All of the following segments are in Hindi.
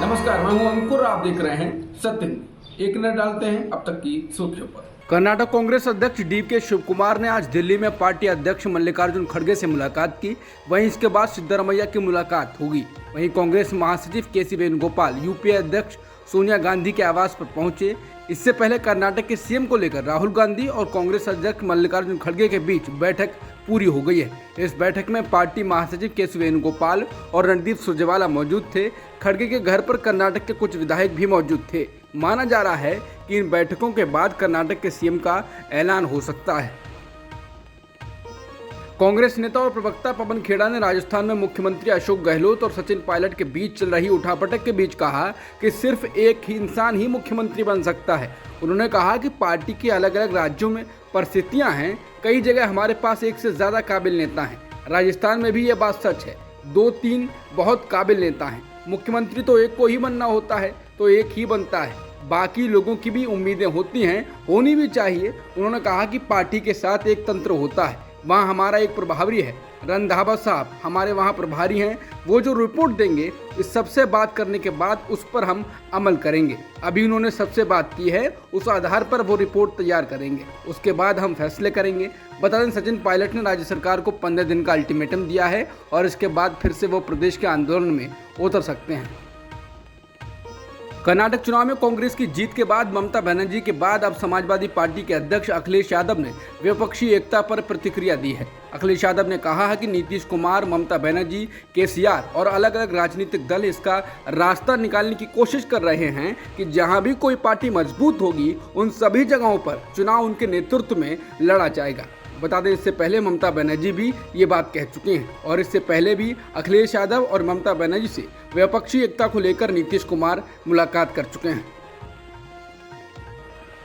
नमस्कार, मैं हूं अंकुर। आप देख रहे हैं सत्य न्यूज़। एक नजर डालते हैं अब तक की सुर्खियों पर। कर्नाटक कांग्रेस अध्यक्ष डीके शिवकुमार ने आज दिल्ली में पार्टी अध्यक्ष मल्लिकार्जुन खड़गे से मुलाकात की। वहीं इसके बाद सिद्धरमैया की मुलाकात होगी। वहीं कांग्रेस महासचिव केसी वेणुगोपाल यूपीए अध्यक्ष सोनिया गांधी के आवास पर पहुंचे। इससे पहले कर्नाटक के सीएम को लेकर राहुल गांधी और कांग्रेस अध्यक्ष मल्लिकार्जुन खड़गे के बीच बैठक पूरी हो गई है। इस बैठक में पार्टी महासचिव केसी वेणुगोपाल और रणदीप सुरजेवाला मौजूद थे। खड़गे के घर पर कर्नाटक के कुछ विधायक भी मौजूद थे। माना जा रहा है कि इन बैठकों के बाद कर्नाटक के सीएम का ऐलान हो सकता है। कांग्रेस नेता और प्रवक्ता पवन खेड़ा ने राजस्थान में मुख्यमंत्री अशोक गहलोत और सचिन पायलट के बीच चल रही उठापटक के बीच कहा कि सिर्फ एक ही इंसान ही मुख्यमंत्री बन सकता है। उन्होंने कहा कि पार्टी के अलग अलग राज्यों में परिस्थितियां हैं। कई जगह हमारे पास एक से ज्यादा काबिल नेता हैं। राजस्थान में भी ये बात सच है। 2-3 बहुत काबिल नेता हैं। मुख्यमंत्री तो एक को ही बनना होता है तो एक ही बनता है। बाकी लोगों की भी उम्मीदें होती हैं, होनी भी चाहिए। उन्होंने कहा कि पार्टी के साथ एक तंत्र होता है। वहाँ हमारा एक प्रभारी है, रंधावा साहब हमारे वहाँ प्रभारी हैं। वो जो रिपोर्ट देंगे इस सबसे बात करने के बाद उस पर हम अमल करेंगे। अभी उन्होंने सबसे बात की है, उस आधार पर वो रिपोर्ट तैयार करेंगे। उसके बाद हम फैसले करेंगे। बता दें, सचिन पायलट ने राज्य सरकार को 15 दिन का अल्टीमेटम दिया है और इसके बाद फिर से वो प्रदेश के आंदोलन में उतर सकते हैं। कर्नाटक चुनाव में कांग्रेस की जीत के बाद ममता बनर्जी के बाद अब समाजवादी पार्टी के अध्यक्ष अखिलेश यादव ने विपक्षी एकता पर प्रतिक्रिया दी है। अखिलेश यादव ने कहा है कि नीतीश कुमार, ममता बनर्जी, केसीआर और अलग अलग राजनीतिक दल इसका रास्ता निकालने की कोशिश कर रहे हैं कि जहां भी कोई पार्टी मजबूत होगी उन सभी जगहों पर चुनाव उनके नेतृत्व में लड़ा जाएगा। बता दें, इससे पहले ममता बनर्जी भी ये बात कह चुके हैं और इससे पहले भी अखिलेश यादव और ममता बनर्जी से विपक्षी एकता को लेकर नीतीश कुमार मुलाकात कर चुके हैं।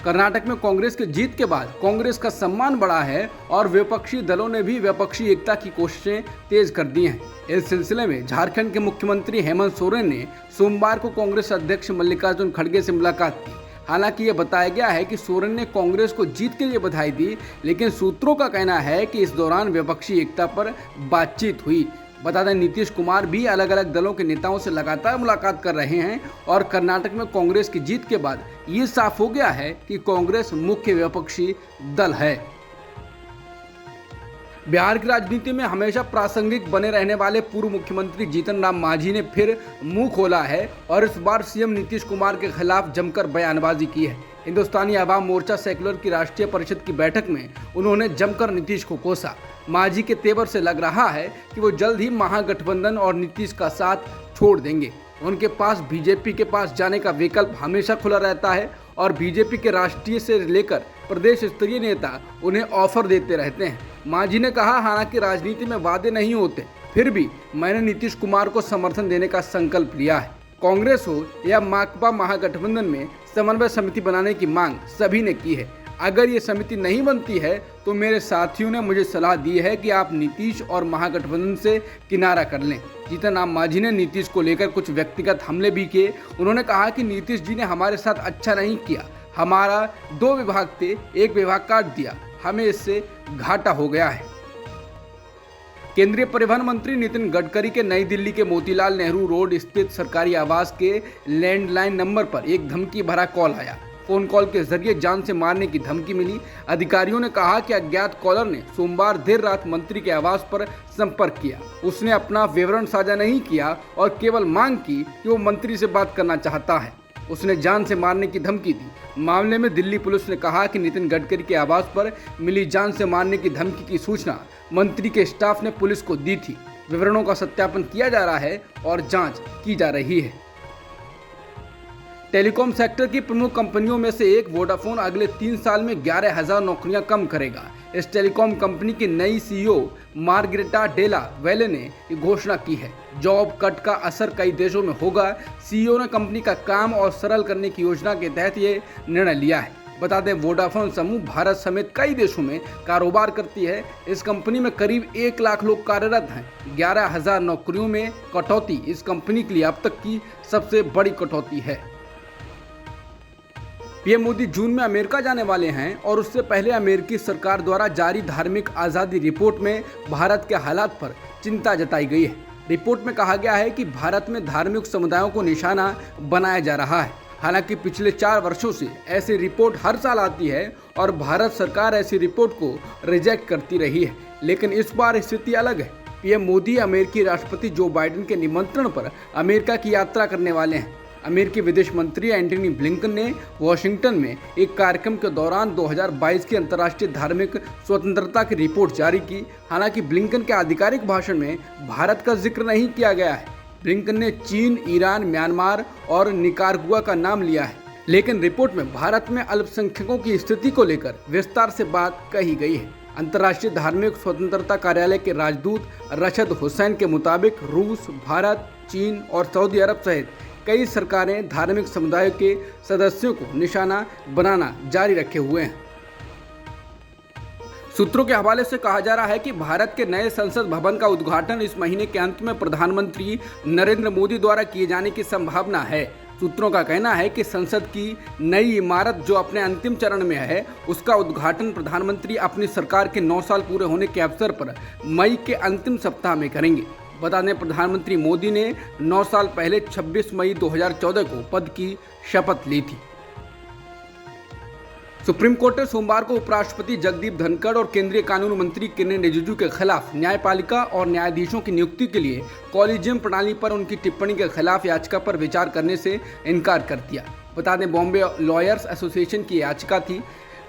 कर्नाटक में कांग्रेस की जीत के बाद कांग्रेस का सम्मान बढ़ा है और विपक्षी दलों ने भी विपक्षी एकता की कोशिशें तेज कर दी हैं। इस सिलसिले में झारखंड के मुख्यमंत्री हेमंत सोरेन ने सोमवार को कांग्रेस अध्यक्ष मल्लिकार्जुन खड़गे से मुलाकात की। हालांकि ये बताया गया है कि सोरेन ने कांग्रेस को जीत के लिए बधाई दी, लेकिन सूत्रों का कहना है कि इस दौरान विपक्षी एकता पर बातचीत हुई। बता दें, नीतीश कुमार भी अलग अलग दलों के नेताओं से लगातार मुलाकात कर रहे हैं और कर्नाटक में कांग्रेस की जीत के बाद ये साफ हो गया है कि कांग्रेस मुख्य विपक्षी दल है। बिहार की राजनीति में हमेशा प्रासंगिक बने रहने वाले पूर्व मुख्यमंत्री जीतन राम मांझी ने फिर मुंह खोला है और इस बार सीएम नीतीश कुमार के खिलाफ जमकर बयानबाजी की है। हिंदुस्तानी अवाम मोर्चा सेक्युलर की राष्ट्रीय परिषद की बैठक में उन्होंने जमकर नीतीश को कोसा। मांझी के तेवर से लग रहा है कि वो जल्द ही महागठबंधन और नीतीश का साथ छोड़ देंगे। उनके पास बीजेपी के पास जाने का विकल्प हमेशा खुला रहता है और बीजेपी के राष्ट्रीय से लेकर प्रदेश स्तरीय नेता उन्हें ऑफर देते रहते हैं। मांझी ने कहा, हालांकि राजनीति में वादे नहीं होते, फिर भी मैंने नीतीश कुमार को समर्थन देने का संकल्प लिया है। कांग्रेस हो या माकपा महागठबंधन में समन्वय समिति बनाने की मांग सभी ने की है। अगर ये समिति नहीं बनती है तो मेरे साथियों ने मुझे सलाह दी है कि आप नीतीश और महागठबंधन से किनारा कर लें। जीतन राम मांझी ने नीतीश को लेकर कुछ व्यक्तिगत हमले भी किए। उन्होंने कहा कि नीतीश जी ने हमारे साथ अच्छा नहीं किया। हमारा 2 विभाग थे, एक विभाग काट दिया, हमें इससे घाटा हो गया है। केंद्रीय परिवहन मंत्री नितिन गडकरी के नई दिल्ली के मोतीलाल नेहरू रोड स्थित सरकारी आवास के लैंडलाइन नंबर पर एक धमकी भरा कॉल आया। फोन कॉल के जरिए जान से मारने की धमकी मिली। अधिकारियों ने कहा कि अज्ञात कॉलर ने सोमवार देर रात मंत्री के आवास पर संपर्क किया। उसने अपना विवरण साझा नहीं किया और केवल मांग की कि वो मंत्री से बात करना चाहता है। उसने जान से मारने की धमकी दी। मामले में दिल्ली पुलिस ने कहा कि नितिन गडकरी के आवास पर मिली जान से मारने की धमकी की सूचना मंत्री के स्टाफ ने पुलिस को दी थी। विवरणों का सत्यापन किया जा रहा है और जांच की जा रही है। टेलीकॉम सेक्टर की प्रमुख कंपनियों में से एक वोडाफोन अगले 3 साल में 11,000 नौकरियां कम करेगा। इस टेलीकॉम कंपनी की नई सीईओ मार्गरेटा डेला वेले ने ये घोषणा की है। जॉब कट का असर कई देशों में होगा। सीईओ ने कंपनी का काम और सरल करने की योजना के तहत ये निर्णय लिया है। बता दें, वोडाफोन समूह भारत समेत कई देशों में कारोबार करती है। इस कंपनी में करीब 1 लाख लोग कार्यरत हैं। 11,000 नौकरियों में कटौती इस कंपनी के लिए अब तक की सबसे बड़ी कटौती है। पीएम मोदी जून में अमेरिका जाने वाले हैं और उससे पहले अमेरिकी सरकार द्वारा जारी धार्मिक आज़ादी रिपोर्ट में भारत के हालात पर चिंता जताई गई है। रिपोर्ट में कहा गया है कि भारत में धार्मिक समुदायों को निशाना बनाया जा रहा है। हालांकि पिछले 4 वर्षों से ऐसी रिपोर्ट हर साल आती है और भारत सरकार ऐसी रिपोर्ट को रिजेक्ट करती रही है, लेकिन इस बार स्थिति अलग है। पीएम मोदी अमेरिकी राष्ट्रपति जो बाइडेन के निमंत्रण पर अमेरिका की यात्रा करने वाले हैं। अमेरिकी विदेश मंत्री एंटनी ब्लिंकन ने वॉशिंगटन में एक कार्यक्रम के दौरान 2022 की अंतर्राष्ट्रीय धार्मिक स्वतंत्रता की रिपोर्ट जारी की। हालांकि ब्लिंकन के आधिकारिक भाषण में भारत का जिक्र नहीं किया गया है। ब्लिंकन ने चीन, ईरान, म्यांमार और निकारागुआ का नाम लिया है, लेकिन रिपोर्ट में भारत में अल्पसंख्यकों की स्थिति को लेकर विस्तार से बात कही गई है। अंतर्राष्ट्रीय धार्मिक स्वतंत्रता कार्यालय के राजदूत रशद हुसैन के मुताबिक रूस, भारत, चीन और सऊदी अरब सहित कई सरकारें धार्मिक समुदाय के सदस्यों को निशाना बनाना जारी रखे हुए हैं। सूत्रों के हवाले से कहा जा रहा है कि भारत के नए संसद भवन का उद्घाटन इस महीने के अंत में प्रधानमंत्री नरेंद्र मोदी द्वारा किए जाने की संभावना है। सूत्रों का कहना है कि संसद की नई इमारत जो अपने अंतिम चरण में है, उसका उद्घाटन प्रधानमंत्री अपनी सरकार के 9 साल पूरे होने के अवसर पर मई के अंतिम सप्ताह में करेंगे। बता दें, प्रधानमंत्री मोदी ने 9 साल पहले 26 मई 2014 को पद की शपथ ली थी। सुप्रीम कोर्ट ने सोमवार को उपराष्ट्रपति जगदीप धनखड़ और केंद्रीय कानून मंत्री किरेन रिजिजू के खिलाफ न्यायपालिका और न्यायाधीशों की नियुक्ति के लिए कॉलेजियम प्रणाली पर उनकी टिप्पणी के खिलाफ याचिका पर विचार करने से इनकार कर दिया। बता दें, बॉम्बे लॉयर्स एसोसिएशन की याचिका थी।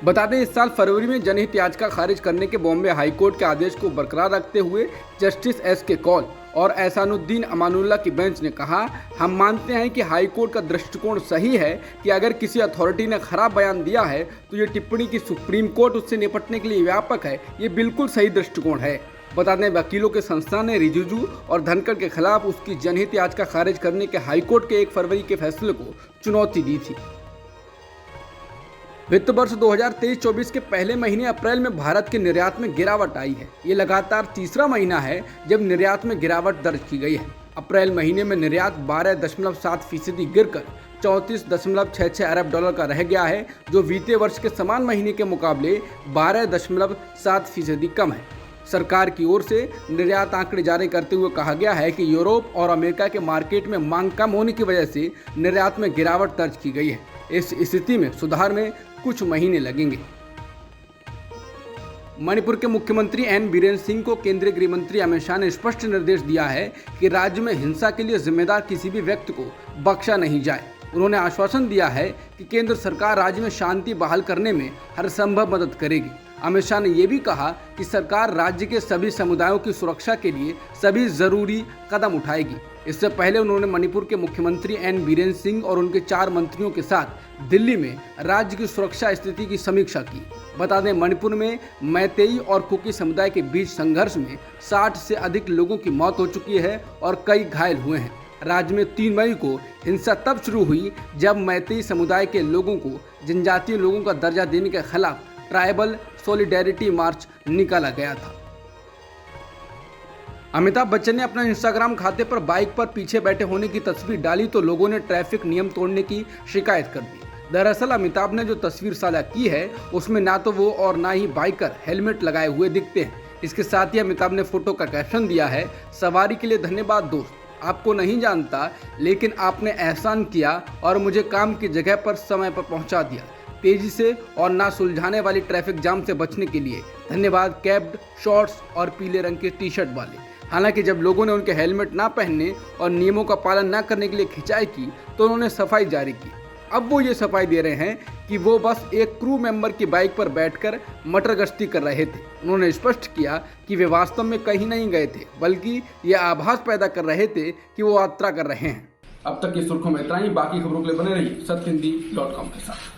बता दें, इस साल फरवरी में जनहित याचिका खारिज करने के बॉम्बे हाईकोर्ट के आदेश को बरकरार रखते हुए जस्टिस एस.के. कौल और एहसानुद्दीन अमानुल्लाह की बेंच ने कहा, हम मानते हैं कि हाईकोर्ट का दृष्टिकोण सही है कि अगर किसी अथॉरिटी ने खराब बयान दिया है तो ये टिप्पणी की सुप्रीम कोर्ट उससे निपटने के लिए व्यापक है। ये बिल्कुल सही दृष्टिकोण है। बता दें, वकीलों के संस्थान ने रिजिजू और धनखड़ के खिलाफ उसकी जनहित याचिका खारिज करने के हाईकोर्ट के 1 फरवरी के फैसले को चुनौती दी थी। वित्त वर्ष 2023-24 के पहले महीने अप्रैल में भारत के निर्यात में गिरावट आई है। ये लगातार तीसरा महीना है जब निर्यात में गिरावट दर्ज की गई है। अप्रैल महीने में निर्यात 12.7% गिरकर 34.66 अरब डॉलर का रह गया है, जो बीते वर्ष के समान महीने के मुकाबले 12.7% कम है। सरकार की ओर से निर्यात आंकड़े जारी करते हुए कहा गया है कि यूरोप और अमेरिका के मार्केट में मांग कम होने की वजह से निर्यात में गिरावट दर्ज की गई है। इस स्थिति में सुधार में कुछ महीने लगेंगे। मणिपुर के मुख्यमंत्री एन बीरेन सिंह को केंद्रीय गृह मंत्री अमित शाह ने स्पष्ट निर्देश दिया है कि राज्य में हिंसा के लिए जिम्मेदार किसी भी व्यक्ति को बख्शा नहीं जाए। उन्होंने आश्वासन दिया है कि केंद्र सरकार राज्य में शांति बहाल करने में हर संभव मदद करेगी। अमित शाह ने यह भी कहा कि सरकार राज्य के सभी समुदायों की सुरक्षा के लिए सभी जरूरी कदम उठाएगी। इससे पहले उन्होंने मणिपुर के मुख्यमंत्री एन बीरेन सिंह और उनके 4 मंत्रियों के साथ दिल्ली में राज्य की सुरक्षा स्थिति की समीक्षा की। बता दें, मणिपुर में मैतेई और कुकी समुदाय के बीच संघर्ष में 60 से अधिक लोगों की मौत हो चुकी है और कई घायल हुए हैं। राज्य में 3 मई को हिंसा तब शुरू हुई जब मैतेई समुदाय के लोगों को जनजातीय लोगों का दर्जा देने के खिलाफ ट्राइबल सॉलिडेरिटी मार्च निकाला गया था। अमिताभ बच्चन ने अपने इंस्टाग्राम खाते पर बाइक पर पीछे बैठे होने की तस्वीर डाली तो लोगों ने ट्रैफिक नियम तोड़ने की शिकायत कर दी। दरअसल अमिताभ ने जो तस्वीर साझा की है उसमें ना तो वो और ना ही बाइकर हेलमेट लगाए हुए दिखते हैं। इसके साथ ही अमिताभ ने फोटो का कैप्शन दिया है, सवारी के लिए धन्यवाद दोस्त, आपको नहीं जानता लेकिन आपने एहसान किया और मुझे काम की जगह पर समय पर पहुंचा दिया। तेजी से और ना सुलझाने वाली ट्रैफिक जाम से बचने के लिए धन्यवाद कैप्ड, शॉर्ट्स और पीले रंग के टी शर्ट वाले। हालांकि जब लोगों ने उनके हेलमेट ना पहनने और नियमों का पालन ना करने के लिए खिंचाई की तो उन्होंने सफाई जारी की। अब वो ये सफाई दे रहे हैं कि वो बस एक क्रू मेंबर की बाइक पर बैठकर मटर गश्ती कर रहे थे। उन्होंने स्पष्ट किया कि वे वास्तव में कहीं नहीं गए थे, बल्कि ये आभास पैदा कर रहे थे कि वो यात्रा कर रहे हैं। अब तक की सुर्खियों में इतना ही। बाकी खबरों के लिए बने रहिए सत्यहिंदी.com के साथ।